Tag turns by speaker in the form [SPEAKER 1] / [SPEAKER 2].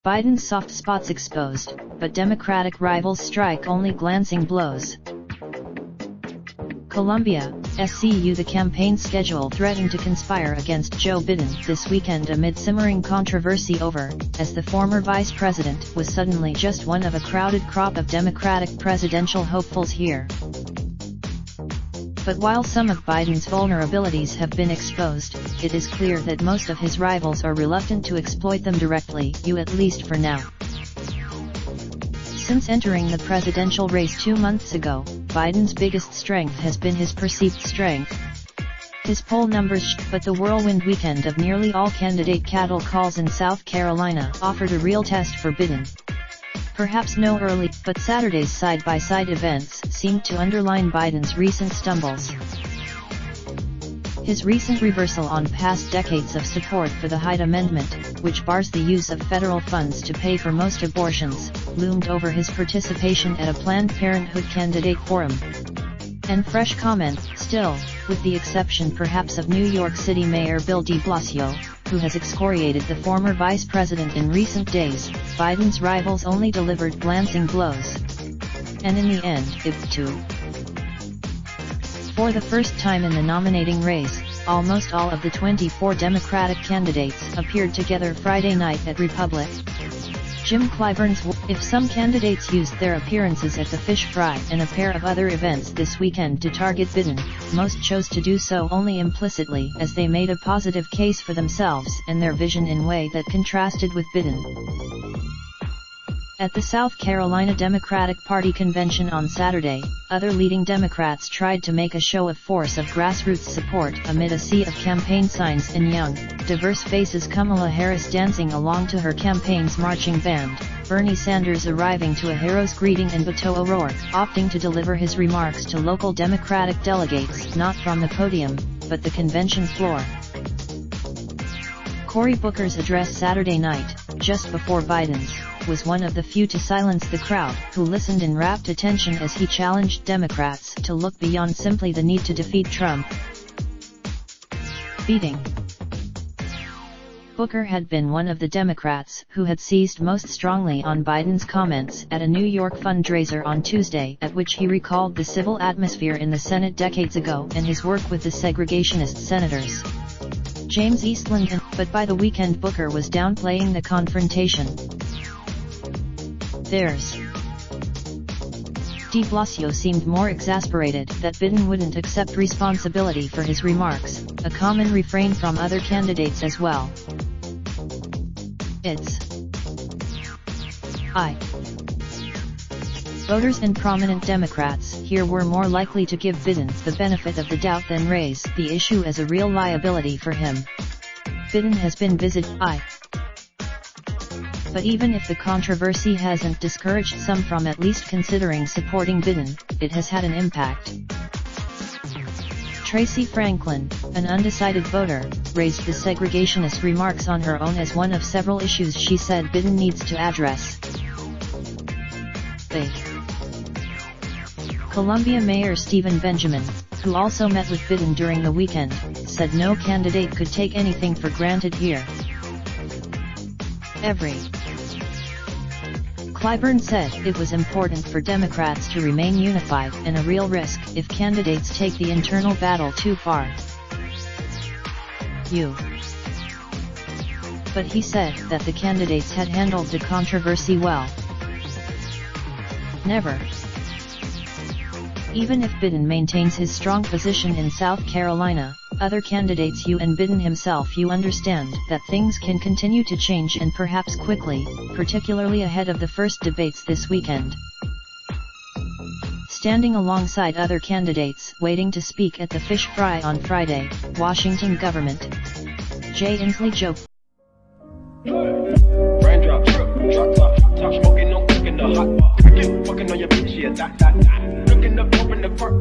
[SPEAKER 1] Biden's soft spots exposed, but Democratic rivals strike only glancing blows. Columbia, SCU. The campaign schedule threatened to conspire against Joe Biden this weekend amid simmering controversy over, as the former vice president was suddenly just one of a crowded crop of Democratic presidential hopefuls here. But while some of Biden's vulnerabilities have been exposed, it is clear that most of his rivals are reluctant to exploit them directly, at least for now. Since entering the presidential race 2 months ago, Biden's biggest strength has been his perceived strength. His poll numbers, but the whirlwind weekend of nearly all candidate cattle calls in South Carolina offered a real test for Biden. Perhaps no early, but Saturday's side-by-side events seemed to underline Biden's recent stumbles. His recent reversal on past decades of support for the Hyde Amendment, which bars the use of federal funds to pay for most abortions, loomed over his participation at a Planned Parenthood candidate forum. And fresh comments, still, with the exception perhaps of New York City Mayor Bill de Blasio, who has excoriated the former vice president in recent days. Biden's rivals only delivered glancing blows. And in the end, it too. For the first time in the nominating race, almost all of the 24 Democratic candidates appeared together Friday night at Republic. Jim Clyburn's if some candidates used their appearances at the Fish Fry and a pair of other events this weekend to target Biden, most chose to do so only implicitly as they made a positive case for themselves and their vision in a way that contrasted with Biden. At the South Carolina Democratic Party convention on Saturday, other leading Democrats tried to make a show of force of grassroots support amid a sea of campaign signs and young, diverse faces. Kamala Harris dancing along to her campaign's marching band, Bernie Sanders arriving to a hero's greeting, and Beto O'Rourke opting to deliver his remarks to local Democratic delegates not from the podium, but the convention floor. Cory Booker's address Saturday night, just before Biden's, was one of the few to silence the crowd, who listened in rapt attention as he challenged Democrats to look beyond simply the need to defeat Trump. Beating. Booker had been one of the Democrats who had seized most strongly on Biden's comments at a New York fundraiser on Tuesday, at which he recalled the civil atmosphere in the Senate decades ago and his work with the segregationist senators James Eastland but by the weekend Booker was downplaying the confrontation. Theirs. De Blasio seemed more exasperated that Biden wouldn't accept responsibility for his remarks, a common refrain from other candidates as well. It's I. Voters and prominent Democrats here were more likely to give Biden the benefit of the doubt than raise the issue as a real liability for him. Biden has been visited by. But even if the controversy hasn't discouraged some from at least considering supporting Biden, it has had an impact. Tracy Franklin, an undecided voter, raised the segregationist remarks on her own as one of several issues she said Biden needs to address. Columbia Mayor Stephen Benjamin, who also met with Biden during the weekend, said no candidate could take anything for granted here. Clyburn said it was important for Democrats to remain unified and a real risk if candidates take the internal battle too far. But he said that the candidates had handled the controversy well. Never. Even if Biden maintains his strong position in South Carolina, other candidates and Biden himself understand that things can continue to change and perhaps quickly, particularly ahead of the first debates this weekend. Standing alongside other candidates waiting to speak at the Fish Fry on Friday, Washington government. Jay Inslee joked.
[SPEAKER 2] Raindrop, drop top, smoking, no cooking the hot pot. Fucking on your bitch, yeah, that. Looking up, open the park,